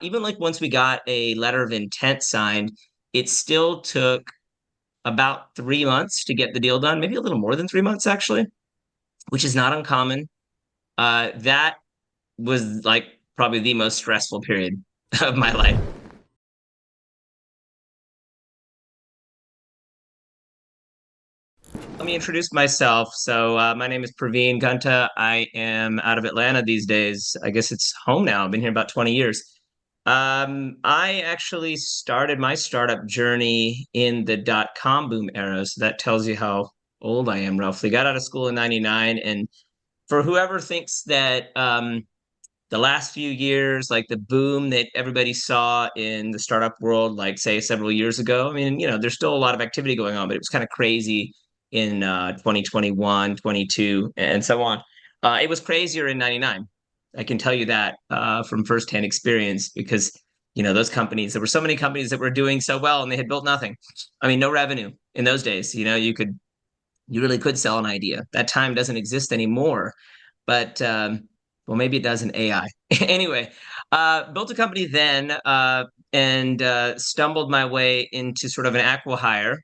even like once we got a letter of intent signed, it still took about 3 months to get the deal done, maybe a little more than 3 months actually, which is not uncommon. That was like probably the most stressful period of my life. Let me introduce myself. So, my name is Praveen Gunta. I am out of Atlanta these days. I guess it's home now. I've been here about 20 years. I actually started my startup journey in the dot-com boom era. So that tells you how old I am roughly. Got out of school in 99. And for whoever thinks that the last few years, like the boom that everybody saw in the startup world, like say several years ago. I mean, there's still a lot of activity going on, but it was kind of crazy in 2021, 22, and so on. It was crazier in 99. I can tell you that from firsthand experience because, those companies, there were so many companies that were doing so well and they had built nothing. I mean, no revenue in those days. You really could sell an idea. That time doesn't exist anymore. But well, maybe it does in AI. Anyway, built a company then and stumbled my way into sort of an acqui-hire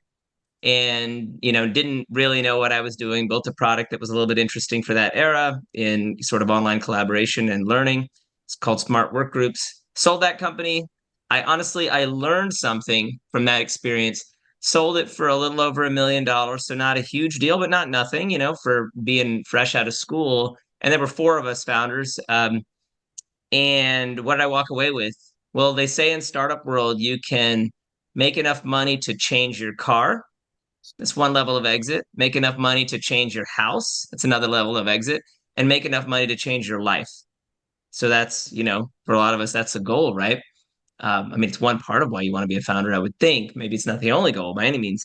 and didn't really know what I was doing. Built a product that was a little bit interesting for that era in sort of online collaboration and learning. It's called Smart Work Groups. Sold that company. I learned something from that experience. Sold it for a little over $1 million, so not a huge deal, but not nothing, for being fresh out of school. And there were four of us founders. And what did I walk away with? Well, they say in startup world, you can make enough money to change your car. That's one level of exit. Make enough money to change your house. That's another level of exit. And make enough money to change your life. So that's, for a lot of us, that's a goal, right? I mean, it's one part of why you want to be a founder, I would think. Maybe it's not the only goal by any means.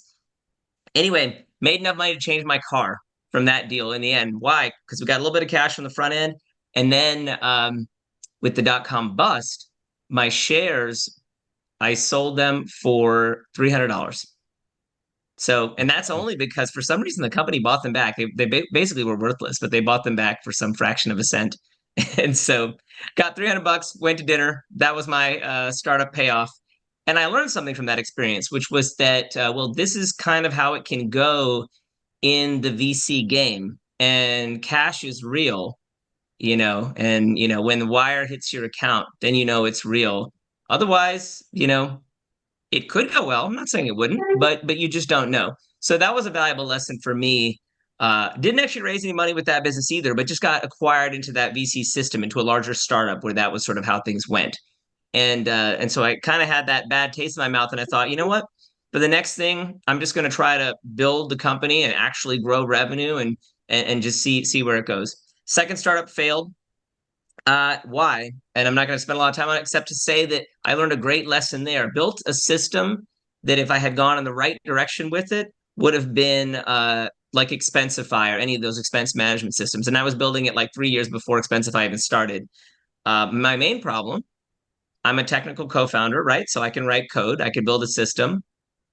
Anyway, made enough money to change my car from that deal in the end. Why? Because we got a little bit of cash on the front end. And then with the dot-com bust, my shares, I sold them for $300. So, and that's only because for some reason the company bought them back. They basically were worthless, but they bought them back for some fraction of a cent. And so got $300, went to dinner. That was my startup payoff. And I learned something from that experience, which was that, well, this is kind of how it can go in the VC game. And cash is real, and, when the wire hits your account, then it's real. Otherwise, it could go well. I'm not saying it wouldn't, but you just don't know. So that was a valuable lesson for me. Didn't actually raise any money with that business either, but just got acquired into that VC system, into a larger startup where that was sort of how things went. And so I kind of had that bad taste in my mouth, and I thought, you know what? For the next thing, I'm just going to try to build the company and actually grow revenue and just see where it goes. Second startup failed. Why? And I'm not going to spend a lot of time on it, except to say that I learned a great lesson there. Built a system that if I had gone in the right direction with it, would have been like Expensify or any of those expense management systems. And I was building it like 3 years before Expensify even started. My main problem, I'm a technical co-founder, right? So I can write code. I can build a system.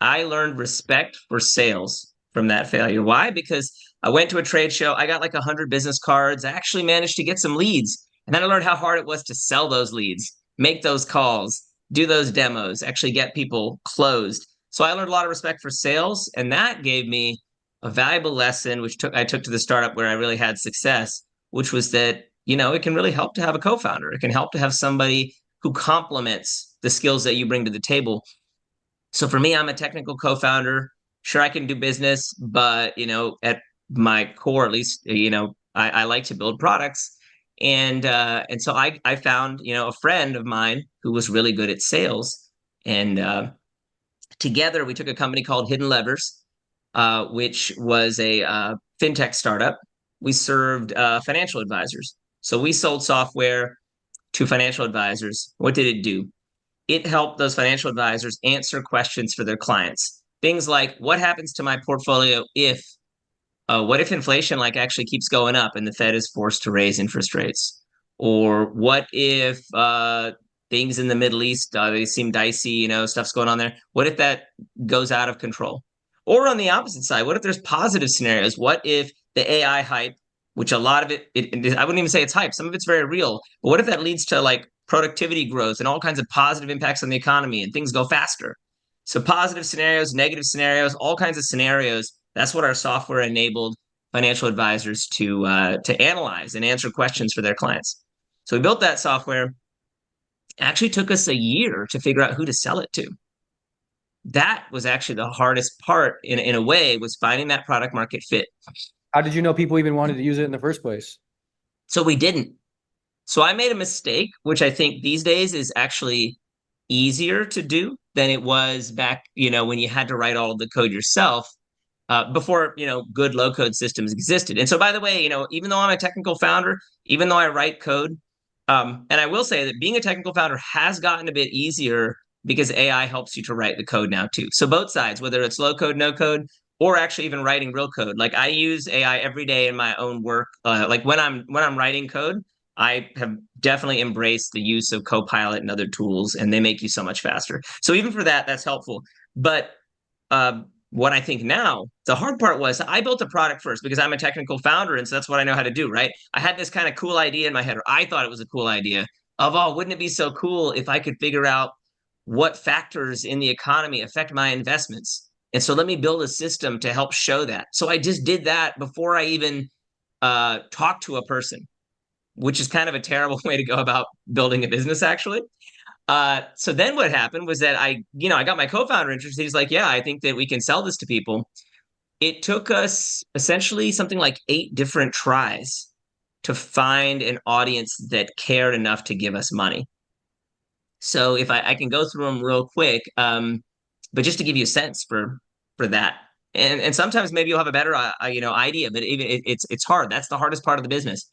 I learned respect for sales from that failure. Why? Because I went to a trade show. I got like 100 business cards. I actually managed to get some leads. And then I learned how hard it was to sell those leads, make those calls, do those demos, actually get people closed. So I learned a lot of respect for sales. And that gave me a valuable lesson, which I took to the startup where I really had success, which was that, it can really help to have a co-founder. It can help to have somebody who complements the skills that you bring to the table. So for me, I'm a technical co-founder. Sure, I can do business, but at my core, at least, I like to build products. And so I found a friend of mine who was really good at sales, and together we took a company called Hidden Levers, which was a fintech startup. We served financial advisors. So we sold software to financial advisors. What did it do? It helped those financial advisors answer questions for their clients. Things like, what happens to my portfolio if what if inflation like actually keeps going up and the Fed is forced to raise interest rates? Or what if things in the Middle East, they seem dicey, stuff's going on there. What if that goes out of control? Or on the opposite side, what if there's positive scenarios? What if the AI hype, which a lot of it I wouldn't even say it's hype, some of it's very real, but what if that leads to like productivity growth and all kinds of positive impacts on the economy, and things go faster. So positive scenarios, negative scenarios, all kinds of scenarios. That's what our software enabled financial advisors to analyze and answer questions for their clients. So we built that software. It actually took us a year to figure out who to sell it to. That was actually the hardest part in a way, was finding that product market fit. How did you know people even wanted to use it in the first place? So we didn't. So I made a mistake, which I think these days is actually easier to do than it was back, when you had to write all of the code yourself, before, good low code systems existed. And so, by the way, even though I'm a technical founder, even though I write code, and I will say that being a technical founder has gotten a bit easier because AI helps you to write the code now too. So both sides, whether it's low code, no code, or actually even writing real code. Like I use AI every day in my own work. Like when I'm writing code, I have definitely embraced the use of Copilot and other tools, and they make you so much faster. So even for that, that's helpful. But what I think now, the hard part was I built a product first because I'm a technical founder, and so that's what I know how to do, right? I had this kind of cool idea in my head, or I thought it was a cool idea of, oh, wouldn't it be so cool if I could figure out what factors in the economy affect my investments? And so let me build a system to help show that. So I just did that before I even talked to a person, which is kind of a terrible way to go about building a business, actually. So then what happened was that I got my co-founder interested. He's like, yeah, I think that we can sell this to people. It took us essentially something like 8 different tries to find an audience that cared enough to give us money. So if I can go through them real quick, but just to give you a sense for that. And sometimes maybe you'll have a better idea, but even it's hard. That's the hardest part of the business.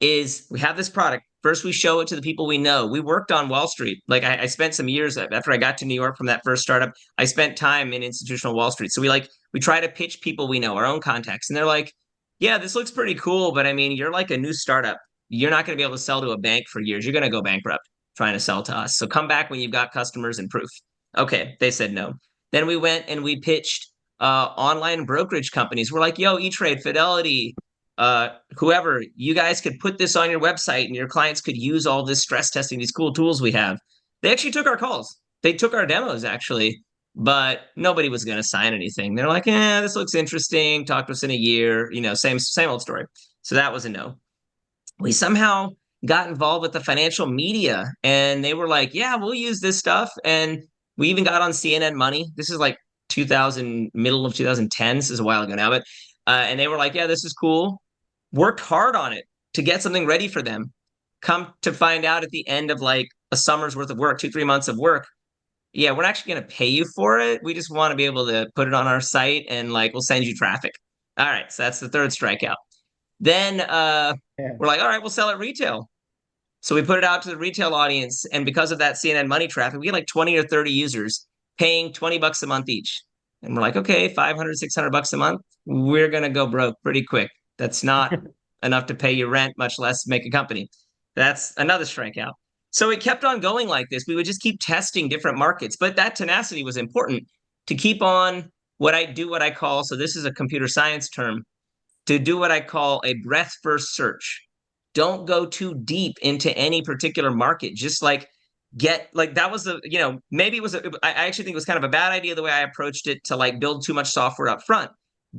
Is we have this product. First, we show it to the people we know. We worked on Wall Street. Like I spent some years after I got to New York from that first startup. I spent time in institutional Wall Street. So we try to pitch people we know, our own contacts, and they're like, "Yeah, this looks pretty cool, but I mean, you're like a new startup. You're not going to be able to sell to a bank for years. You're going to go bankrupt trying to sell to us. So come back when you've got customers and proof." Okay, they said no. Then we went and we pitched online brokerage companies. We're like, "Yo, E-Trade, Fidelity, whoever, you guys could put this on your website and your clients could use all this stress testing, these cool tools we have." They actually took our calls. They took our demos, actually, but nobody was going to sign anything. They're like, this looks interesting. Talk to us in a year. Same old story. So that was a no. We somehow got involved with the financial media, and they were like, yeah, we'll use this stuff. And we even got on CNN Money. This is like middle of 2010. This is a while ago now, but and they were like, yeah, this is cool. Worked hard on it to get something ready for them. Come to find out at the end of like a summer's worth of work, 2-3 months of work, yeah, we're not actually going to pay you for it. We just want to be able to put it on our site, and like we'll send you traffic. All right, so that's the third strikeout. Then we're like, all right, we'll sell it retail. So we put it out to the retail audience, and because of that CNN Money traffic, we get like 20 or 30 users paying $20 a month each. And we're like, okay, 500, 600 bucks a month. We're going to go broke pretty quick. That's not enough to pay your rent, much less make a company. That's another strikeout. So it kept on going like this. We would just keep testing different markets, but that tenacity was important to keep on what I call, so this is a computer science term, to do what I call a breadth first search. Don't go too deep into any particular market. Just like that was maybe it was, I actually think it was kind of a bad idea the way I approached it, to like build too much software up front.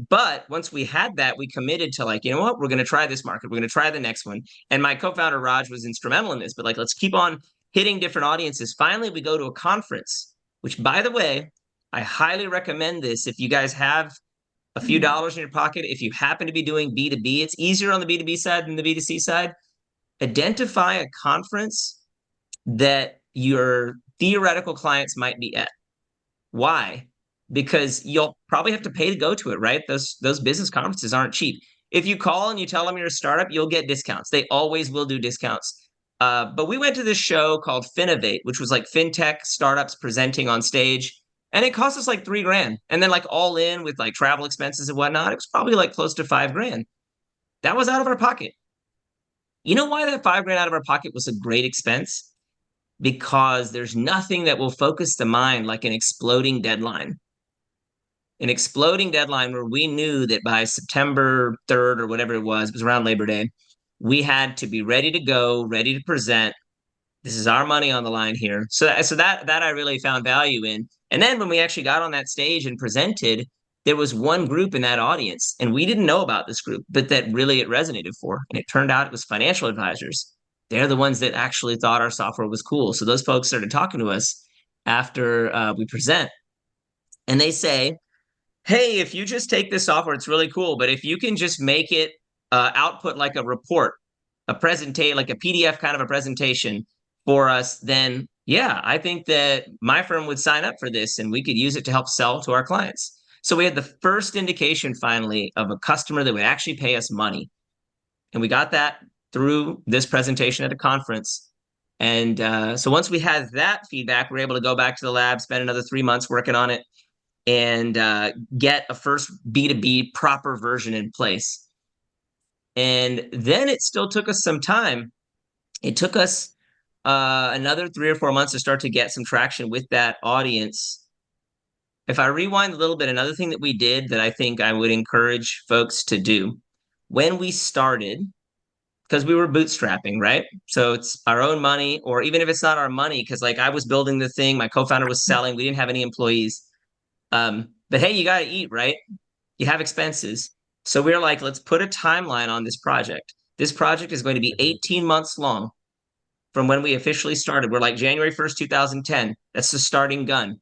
But once we had that, we committed to like, you know what, we're going to try this market. We're going to try the next one. And my co-founder, Raj, was instrumental in this, but like, let's keep on hitting different audiences. Finally, we go to a conference, which, by the way, I highly recommend this. If you guys have a few dollars in your pocket, if you happen to be doing B2B, it's easier on the B2B side than the B2C side. Identify a conference that your theoretical clients might be at. Why? Because you'll probably have to pay to go to it, right? Those business conferences aren't cheap. If you call and you tell them you're a startup, you'll get discounts. They always will do discounts. But we went to this show called Finovate, which was like fintech startups presenting on stage. And it cost us like $3,000. And then like all in with like travel expenses and whatnot, it was probably like close to $5,000. That was out of our pocket. You know why that $5,000 out of our pocket was a great expense? Because there's nothing that will focus the mind like an exploding deadline. An exploding deadline where we knew that by September 3rd or whatever it was around Labor Day, we had to be ready to go, ready to present. This is our money on the line here. So that I really found value in. And then when we actually got on that stage and presented, there was one group in that audience, and we didn't know about this group, but that really it resonated for. And it turned out it was financial advisors. They're the ones that actually thought our software was cool. So those folks started talking to us after we present, and they say, hey, if you just take this software, it's really cool. But if you can just make it output like a report, a presentation, like a PDF kind of a presentation for us, then yeah, I think that my firm would sign up for this and we could use it to help sell to our clients. So we had the first indication finally of a customer that would actually pay us money. And we got that through this presentation at a conference. And so once we had that feedback, we were able to go back to the lab, spend another 3 months working on it, and get a first B2B proper version in place. And then it still took us some time. It took us another 3 or 4 months to start to get some traction with that audience. If I rewind a little bit, another thing that we did that I think I would encourage folks to do when we started, because we were bootstrapping, right? So it's our own money, or even if it's not our money, because like I was building the thing, my co-founder was selling, we didn't have any employees. But hey, you got to eat, right? You have expenses. So we're like, let's put a timeline on this project. This project is going to be 18 months long from when we officially started. We're like January 1st, 2010. That's the starting gun.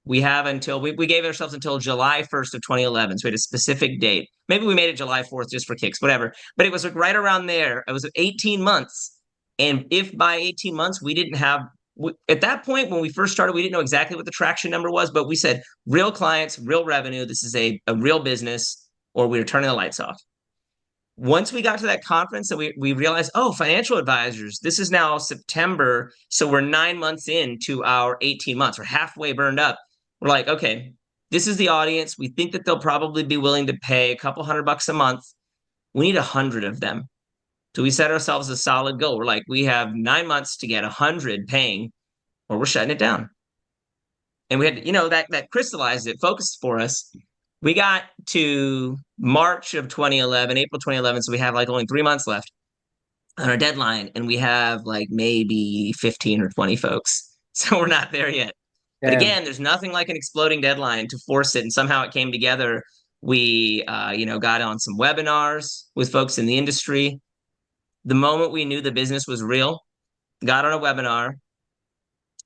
We have until we gave ourselves until July 1st of 2011. So we had a specific date. Maybe we made it July 4th just for kicks, whatever. But it was like right around there. It was 18 months. And if by 18 months we didn't have, at that point when we first started, we didn't know exactly what the traction number was, but we said real clients, real revenue. This is a real business, or we were turning the lights off. Once we got to that conference and we realized, oh, financial advisors, this is now September. So we're 9 months into our 18 months. We're halfway burned up. We're like, okay, this is the audience. We think that they'll probably be willing to pay a couple $100 a month. We need 100 of them. So we set ourselves a solid goal. We're like, we have 9 months to get 100 paying, or we're shutting it down. And we had, that crystallized it, focused for us. We got to March of 2011, April 2011. So we have like only 3 months left on our deadline, and we have like maybe 15 or 20 folks. So we're not there yet. But again, there's nothing like an exploding deadline to force it. And somehow it came together. We, got on some webinars with folks in the industry. The moment we knew the business was real, got on a webinar,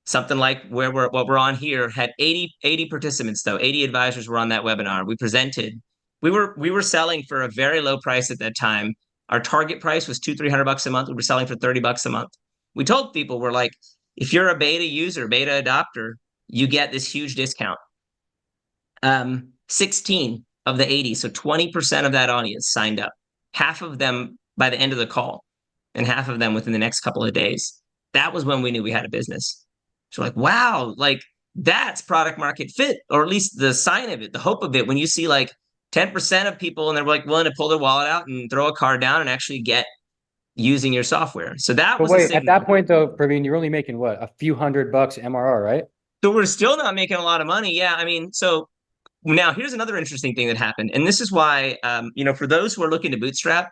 something like what we're on here, had 80 participants though. 80 advisors were on that webinar. We presented. We were selling for a very low price at that time. Our target price was $200-300 a month. We were selling for $30 a month. We told people, we're like, if you're a beta user, beta adopter, you get this huge discount. 16 of the 80, so 20% of that audience signed up. Half of them by the end of the call, and half of them within the next couple of days. That was when we knew we had a business. So like, wow, like that's product market fit, or at least the sign of it, the hope of it. When you see like 10% of people and they're like willing to pull their wallet out and throw a card down and actually get using your software. So that was wait, at that point though, Praveen, you're only making what, a few $100 MRR, right? So we're still not making a lot of money. Yeah. I mean, so now here's another interesting thing that happened. And this is why, for those who are looking to bootstrap,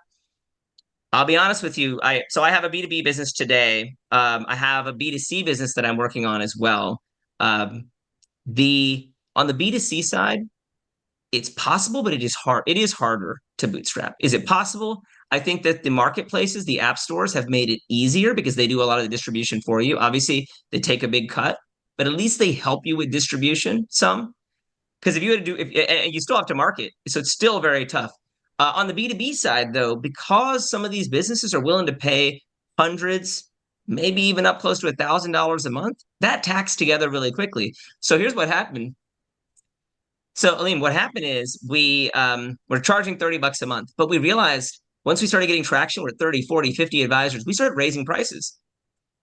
I'll be honest with you. I have a B2B business today. I have a B2C business that I'm working on as well. On the B2C side, it's possible, but it is hard. It is harder to bootstrap. Is it possible? I think that the marketplaces, the app stores have made it easier because they do a lot of the distribution for you. Obviously, they take a big cut, but at least they help you with distribution some. Because if you had to and you still have to market, so it's still very tough. On the B2B side, though, because some of these businesses are willing to pay hundreds, maybe even up close to $1,000 a month, that taxed together really quickly. So here's what happened. So, Alim, what happened is we're charging $30 a month, but we realized once we started getting traction, we're 30, 40, 50 advisors, we started raising prices.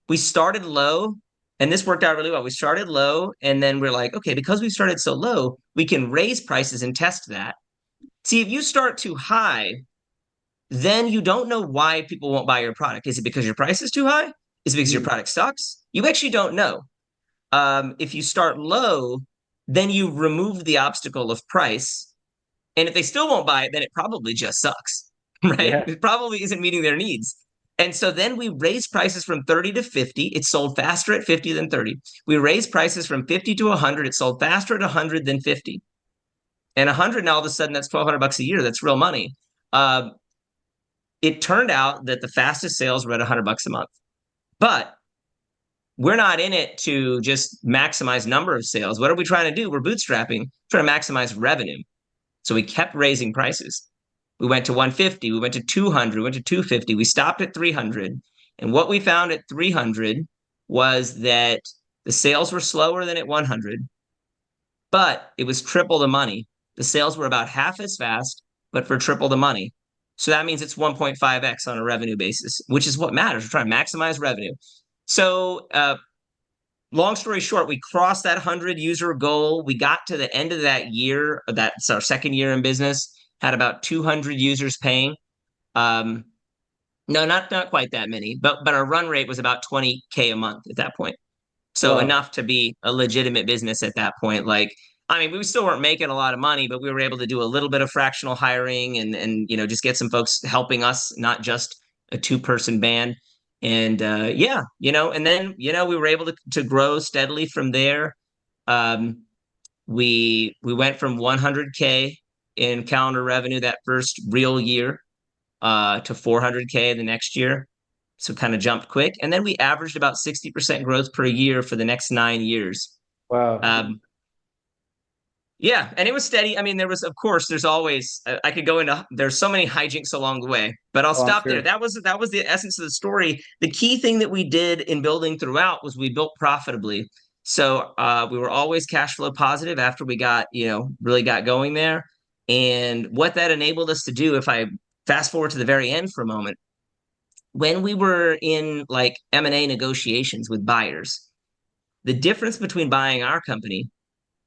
We started low, and this worked out really well. We started low, and then we're like, okay, because we started so low, we can raise prices and test that. See, if you start too high, then you don't know why people won't buy your product. Is it because your price is too high? Is it because your product sucks? You actually don't know. If you start low, then you remove the obstacle of price. And if they still won't buy it, then it probably just sucks, right? Yeah. It probably isn't meeting their needs. And so then we raised prices from 30 to 50. It sold faster at 50 than 30. We raised prices from 50 to 100. It sold faster at 100 than 50. And 100 now all of a sudden that's $1,200 a year. That's real money. Uh, it turned out that the fastest sales were at $100 a month. But we're not in it to just maximize number of sales. What are we trying to do? We're bootstrapping, trying to maximize revenue. So we kept raising prices. We went to 150, we went to 200, we went to 250, we stopped at 300. And what we found at 300 was that the sales were slower than at 100, but it was triple the money. The sales were about half as fast, but for triple the money. So that means it's 1.5x on a revenue basis, which is what matters. We're trying to maximize revenue. So long story short, we crossed that 100 user goal. We got to the end of that year. That's our second year in business. Had about 200 users paying. No, not quite that many, but our run rate was about 20K a month at that point. So Wow. enough to be a legitimate business at that point. Like, I mean, we still weren't making a lot of money, but we were able to do a little bit of fractional hiring and just get some folks helping us, not just a two-person band. And yeah, and then we were able to grow steadily from there. Um, we went from 100K in calendar revenue that first real year to 400K the next year. So kind of jumped quick. And then we averaged about 60% growth per year for the next 9 years. Wow. Yeah, and it was steady. I mean, of course, there's always, I could go into, there's so many hijinks along the way, but I'll Oh, I'm stop there. sure. That was the essence of the story. The key thing that we did in building throughout was we built profitably. So we were always cash flow positive after we got, really got going there. And what that enabled us to do, if I fast forward to the very end for a moment, when we were in like M&A negotiations with buyers, the difference between buying our company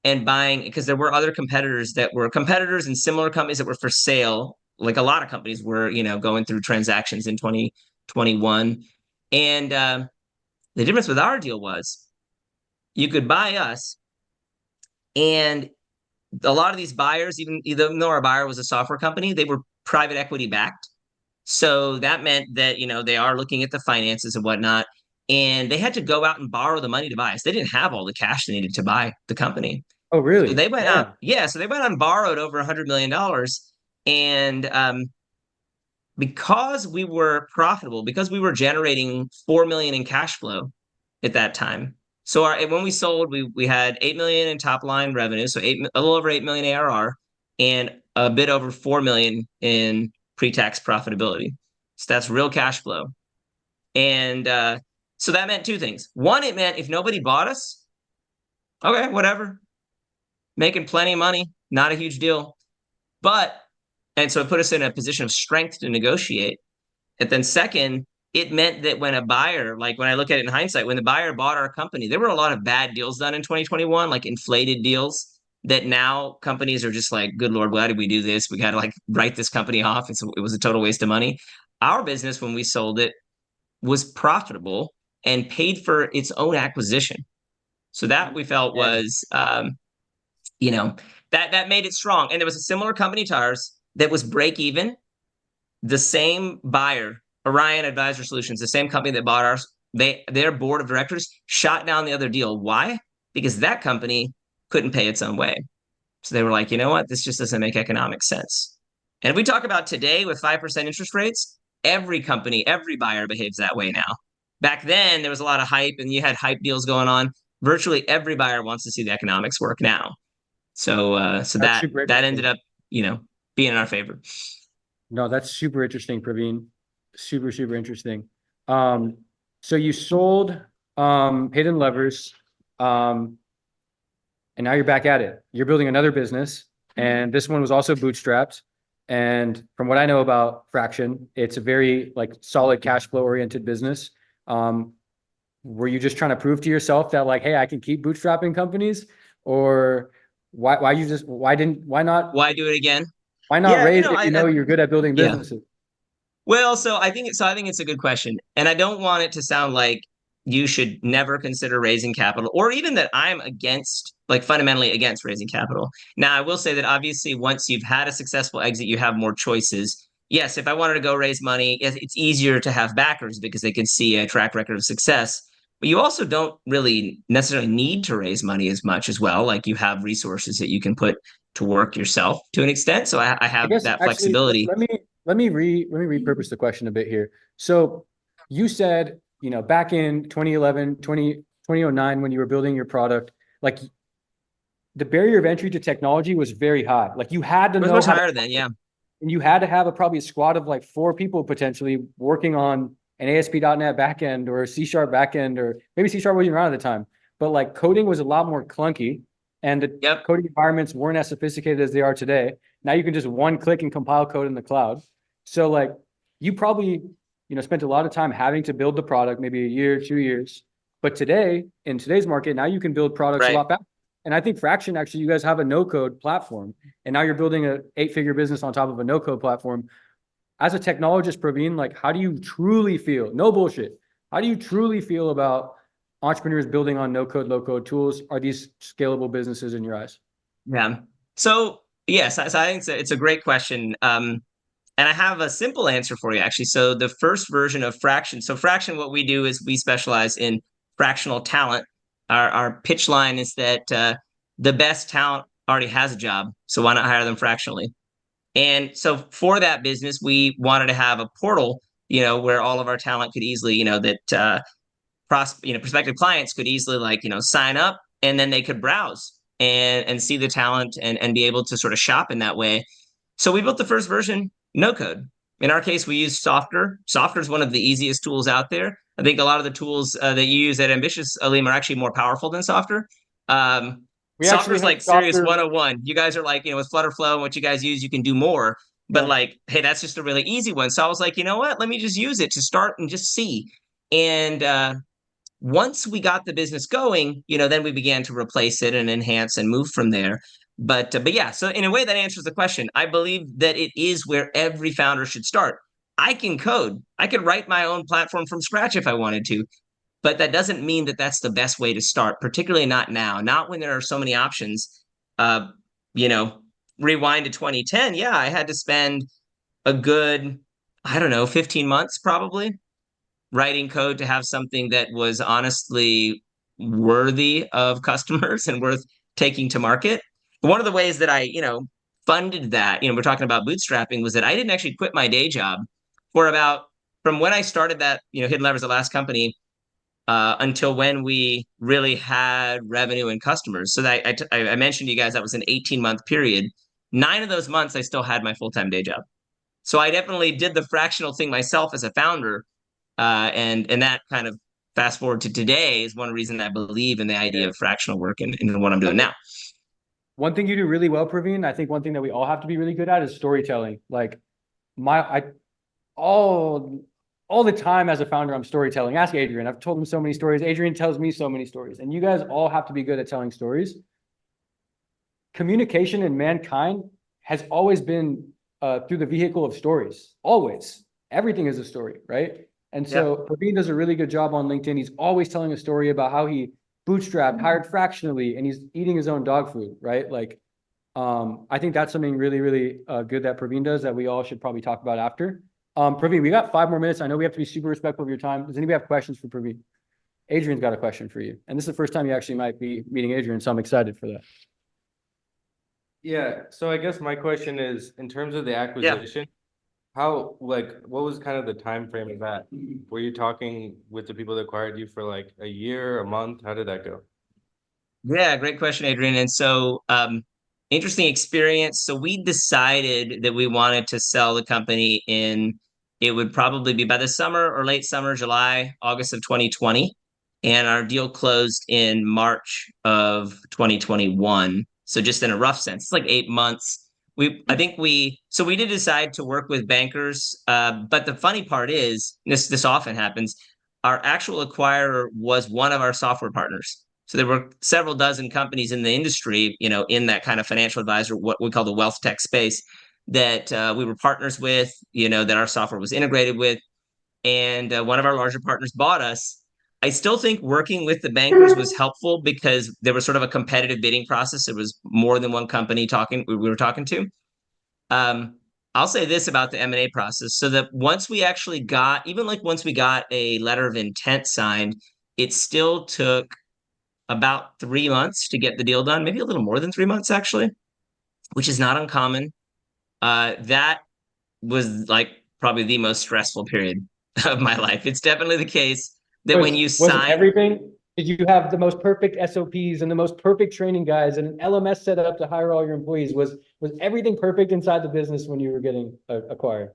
and buying, because there were other competitors that were competitors in similar companies that were for sale, like a lot of companies were, going through transactions in 2021. And the difference with our deal was you could buy us, and a lot of these buyers, even though our buyer was a software company, they were private equity backed. So that meant that, they are looking at the finances and whatnot. And they had to go out and borrow the money to buy us. They didn't have all the cash they needed to buy the company. Oh, So really? they went out, Damn. yeah. So they went out and borrowed over $100 million. And because we were profitable, because we were generating 4 million in cash flow at that time. So when we sold, we had 8 million in top line revenue, so a little over 8 million ARR, and a bit over 4 million in pre-tax profitability. So that's real cash flow. And so that meant two things. One, it meant if nobody bought us, okay, whatever, making plenty of money, not a huge deal. And so it put us in a position of strength to negotiate. And then second, it meant that when a buyer, like when I look at it in hindsight, when the buyer bought our company, there were a lot of bad deals done in 2021, like inflated deals that now companies are just like, good Lord, why did we do this? We got to like write this company off. It was a total waste of money. Our business, when we sold it, was profitable and paid for its own acquisition. So that we felt Yeah. was, that made it strong. And there was a similar company to ours that was break even. The same buyer, Orion Advisor Solutions, the same company that bought ours, their board of directors shot down the other deal. Why? Because that company couldn't pay its own way. So they were like, you know what? This just doesn't make economic sense. And if we talk about today with 5% interest rates, every company, every buyer behaves that way now. Back then, there was a lot of hype and you had hype deals going on. Virtually every buyer wants to see the economics work now. So That's that super that ended interesting. up, being in our favor. No, that's super interesting, Praveen. Super, super interesting. Um, so you sold Hidden Levers, um, and now you're back at it. You're building another business, and this one was also bootstrapped. And from what I know about Fraction, it's a very like solid cash flow oriented business. Um, were you just trying to prove to yourself that like, hey, I can keep bootstrapping companies, or Why do it again? why not Yeah, raise if you know you're good at building yeah. businesses? Well, so I think it's a good question. And I don't want it to sound like you should never consider raising capital or even that I'm against, like fundamentally against raising capital. Now, I will say that obviously once you've had a successful exit, you have more choices. yes, if I wanted to go raise money, it's easier to have backers because they can see a track record of success. But you also don't really necessarily need to raise money as much as well. Like you have resources that you can put to work yourself to an extent. So I I have guess that actually flexibility. let me repurpose the question a bit here. So you said, back in 2011, 2009, when you were building your product, like the barrier of entry to technology was very high. Like you had to It was know much how to, higher then, yeah. and you had to have probably a squad of like 4 people potentially working on an ASP.NET backend or a C# backend, or maybe C# wasn't around at the time, but like coding was a lot more clunky and the Yep. coding environments weren't as sophisticated as they are today. Now you can just one click and compile code in the cloud. So like you probably, spent a lot of time having to build the product, maybe a year, 2 years. But today, in today's market, now you can build products a Right. lot faster. And I think Fraction, actually, you guys have a no code platform, and now you're building a 8-figure business on top of a no code platform. As a technologist, Praveen, like, how do you truly feel? No bullshit. How do you truly feel about entrepreneurs building on no code, low code tools? Are these scalable businesses in your eyes? Yeah. So yes, so I think it's a great question. And I have a simple answer for you, actually. So the first version of Fraction. So Fraction, what we do is we specialize in fractional talent. Our pitch line is that the best talent already has a job, so why not hire them fractionally? And so for that business, we wanted to have a portal, where all of our talent could easily, that prospective clients could easily like, sign up and then they could browse and see the talent and be able to sort of shop in that way. So we built the first version no code. In our case, we use Softer. Softer is one of the easiest tools out there. I think a lot of the tools that you use at Ambitious, Alim, are actually more powerful than Softer. We Softer actually is have like serious software. 101. You guys are like, with Flutterflow and what you guys use, you can do more. But Yeah. like, hey, that's just a really easy one. So I was like, you know what? Let me just use it to start and just see. And once we got the business going, then we began to replace it and enhance and move from there. But yeah, so in a way that answers the question. I believe that it is where every founder should start. I can code. I could write my own platform from scratch if I wanted to, but that doesn't mean that that's the best way to start, particularly not now, not when there are so many options. Uh, you know, rewind to 2010, yeah, I had to spend a good, I don't know, 15 months probably writing code to have something that was honestly worthy of customers and worth taking to market. One of the ways that I, funded that, we're talking about bootstrapping, was that I didn't actually quit my day job for about from when I started that, Hidden Levers, the last company, until when we really had revenue and customers. So that I mentioned to you guys that was an 18-month period. 9 of those months, I still had my full-time day job. So I definitely did the fractional thing myself as a founder, and that kind of fast forward to today is one reason I believe in the idea Yeah. of fractional work and what I'm I doing think now. one thing you do really well, Praveen, I think one thing that we all have to be really good at is storytelling. Like I all all the time as a founder, I'm storytelling. Ask Adrian. I've told him so many stories. Adrian tells me so many stories. And you guys all have to be good at telling stories. Communication in mankind has always been through the vehicle of stories. Always. Everything is a story, right? And Yep. so Praveen does a really good job on LinkedIn. He's always telling a story about how he bootstrapped, hired fractionally, and he's eating his own dog food, right? Like, I think that's something really, really good that Praveen does that we all should probably talk about after. Praveen, we got 5 more minutes. I know we have to be super respectful of your time. Does anybody have questions for Praveen? Adrian's got a question for you. And this is the first time you actually might be meeting Adrian, so I'm excited for that. Yeah, so I guess my question is, in terms of the Yeah. acquisition, how, like, what was kind of the time frame of that? Were you talking with the people that acquired you for like a year, a month? How did that go? Yeah, great question, Adrian. And so, interesting experience. So we decided that we wanted to sell the company it would probably be by the summer or late summer, July, August of 2020. And our deal closed in March of 2021. So just in a rough sense, it's like 8 months. So we did decide to work with bankers. But the funny part is, this often happens, our actual acquirer was one of our software partners. So there were several dozen companies in the industry, in that kind of financial advisor, what we call the wealth tech space, that we were partners with, that our software was integrated with. And one of our larger partners bought us. I still think working with the bankers was helpful because there was sort of a competitive bidding process. There was more than one company we were talking to. Um, I'll say this about the M&A process. So that once we actually got, even like once we got a letter of intent signed, it still took about 3 months to get the deal done, maybe a little more than 3 months actually, which is not uncommon. That was like probably the most stressful period of my life. It's definitely the case that when you Was it sign, everything? Did you have the most perfect SOPs and the most perfect training guides and an LMS set up to hire all your employees? Was everything perfect inside the business when you were getting acquired?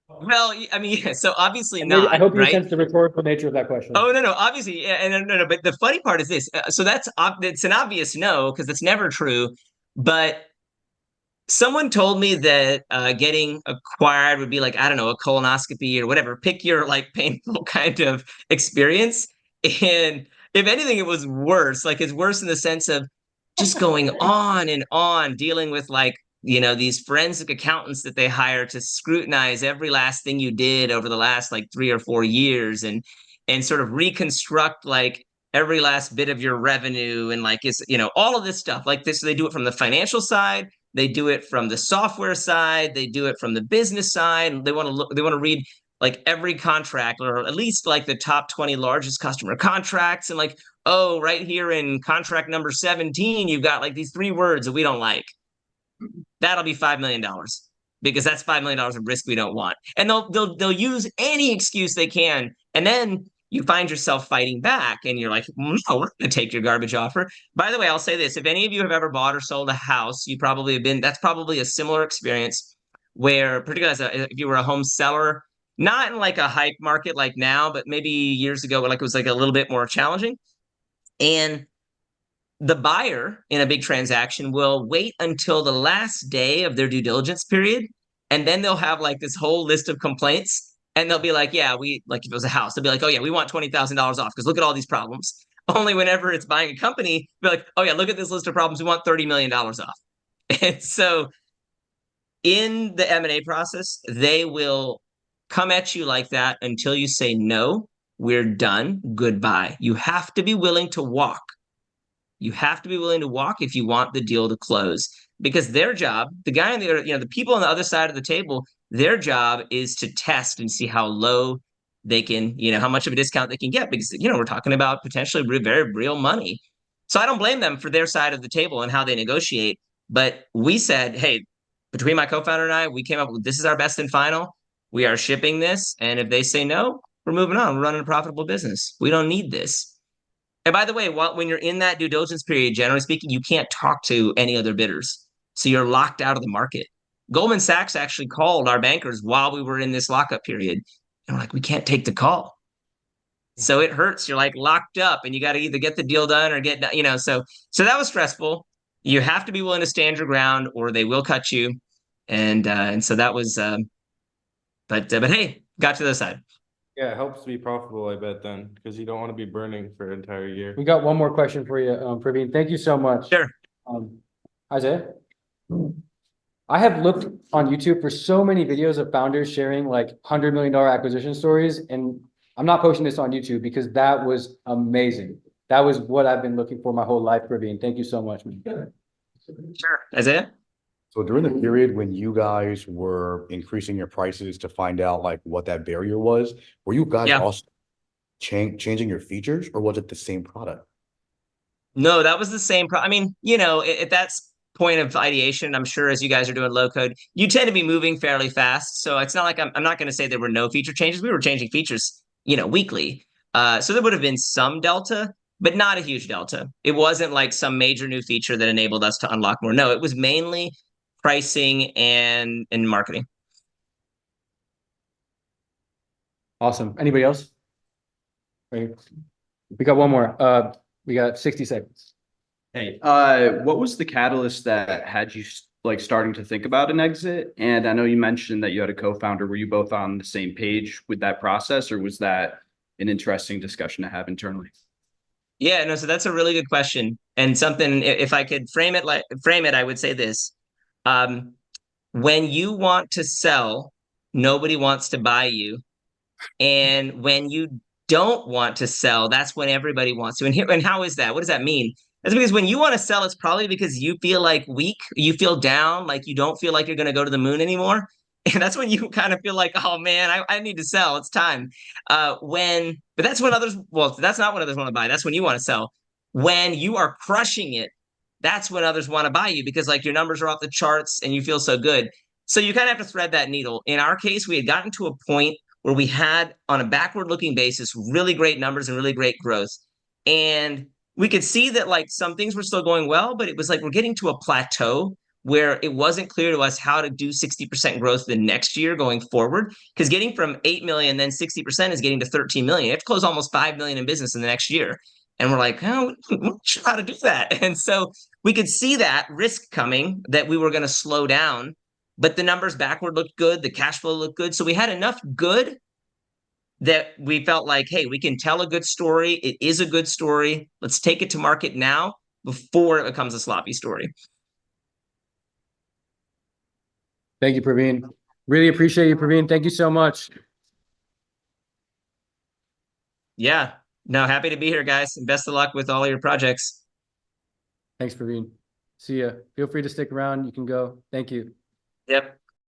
well, I mean, yeah, so obviously And maybe I not, hope you right? sense the rhetorical nature of that question. Oh no, no, obviously, yeah, and no, no. But the funny part is this. So it's an obvious no because it's never true. But someone told me that getting acquired would be like, I don't know, a colonoscopy or whatever. Pick your like painful kind of experience. And if anything, it was worse. Like it's worse in the sense of just going on and on, dealing with like, these forensic accountants that they hire to scrutinize every last thing you did over the last like 3 or 4 years and sort of reconstruct like every last bit of your revenue and like is all of this stuff like this. So they do it from the financial side, they do it from the software side, they do it from the business side. They want to look, they want to read like every contract or at least like the top 20 largest customer contracts and like, oh, right here in contract number 17, you've got like these 3 words that we don't like. That'll be $5 million because that's $5 million of risk we don't want. And they'll use any excuse they can. And then you find yourself fighting back and you're like, no, we're going to take your garbage offer. By the way, I'll say this. If any of you have ever bought or sold a house, you probably have been, that's probably a similar experience where, particularly if you were a home seller, not in like a hype market like now, but maybe years ago, like it was like a little bit more challenging. And the buyer in a big transaction will wait until the last day of their due diligence period. And then they'll have like this whole list of complaints. And they'll be like, yeah, we like if it was a house, they'll be like, oh, yeah, we want $20,000 off because look at all these problems. Only whenever it's buying a company, be like, oh, yeah, look at this list of problems. We want $30 million off. And so in the M&A process, they will come at you like that until you say, no, we're done. Goodbye. You have to be willing to walk. You have to be willing to walk if you want the deal to close because their job, the guy on the people on the other side of the table, their job is to test and see how low they can, how much of a discount they can get because, we're talking about potentially very real money. So I don't blame them for their side of the table and how they negotiate. But we said, hey, between my co-founder and I, we came up with this is our best and final. We are shipping this. And if they say no, we're moving on. We're running a profitable business. We don't need this. And by the way, when you're in that due diligence period, generally speaking, you can't talk to any other bidders. So you're locked out of the market. Goldman Sachs actually called our bankers while we were in this lockup period. And we're like, we can't take the call. So it hurts. You're like locked up and you got to either get the deal done or get, so that was stressful. You have to be willing to stand your ground or they will cut you. And so that was, but hey, got to the other side. Yeah, it helps to be profitable, I bet then, because you don't want to be burning for an entire year. We got one more question for you, Praveen. Thank you so much. Sure. Isaiah? I have looked on YouTube for so many videos of founders sharing like $100 million acquisition stories. And I'm not posting this on YouTube because that was amazing. That was what I've been looking for my whole life, Praveen. Thank you so much, man. Sure. Isaiah? So during the period when you guys were increasing your prices to find out like what that barrier was, were you guys also changing your features or was it the same product? No, that was the same. I mean, at that point of ideation, I'm sure as you guys are doing low code, you tend to be moving fairly fast. So it's not like I'm not going to say there were no feature changes. We were changing features, weekly. So there would have been some delta, but not a huge delta. It wasn't like some major new feature that enabled us to unlock more. No, it was mainly pricing and marketing. Awesome. Anybody else? We got one more. We got 60 seconds. Hey, what was the catalyst that had you like starting to think about an exit? And I know you mentioned that you had a co-founder. Were you both on the same page with that process, or was that an interesting discussion to have internally? Yeah, no, so that's a really good question. And something, if I could frame it, I would say this. When you want to sell, nobody wants to buy you. And when you don't want to sell, that's when everybody wants to. And how is that? What does that mean? That's because when you want to sell, it's probably because you feel like weak, you feel down, like you don't feel like you're going to go to the moon anymore. And that's when you kind of feel like, oh man, I need to sell. It's time. But that's when others, well, that's not when others want to buy. That's when you want to sell. When you are crushing it, that's when others want to buy you because like your numbers are off the charts and you feel so good. So you kind of have to thread that needle. In our case, we had gotten to a point where we had, on a backward looking basis, really great numbers and really great growth. And we could see that like some things were still going well, but it was like we're getting to a plateau where it wasn't clear to us how to do 60% growth the next year going forward. Because getting from 8 million, then 60% is getting to 13 million. You have to close almost 5 million in business in the next year. And we're like, oh, we're not sure how to do that. And so we could see that risk coming, that we were going to slow down, but the numbers backward looked good. The cash flow looked good. So we had enough good that we felt like, hey, we can tell a good story. It is a good story. Let's take it to market now before it becomes a sloppy story. Thank you, Praveen. Really appreciate you, Praveen. Thank you so much. Yeah. No, happy to be here, guys. And best of luck with all your projects. Thanks, Praveen. See ya. Feel free to stick around. You can go. Thank you. Yep.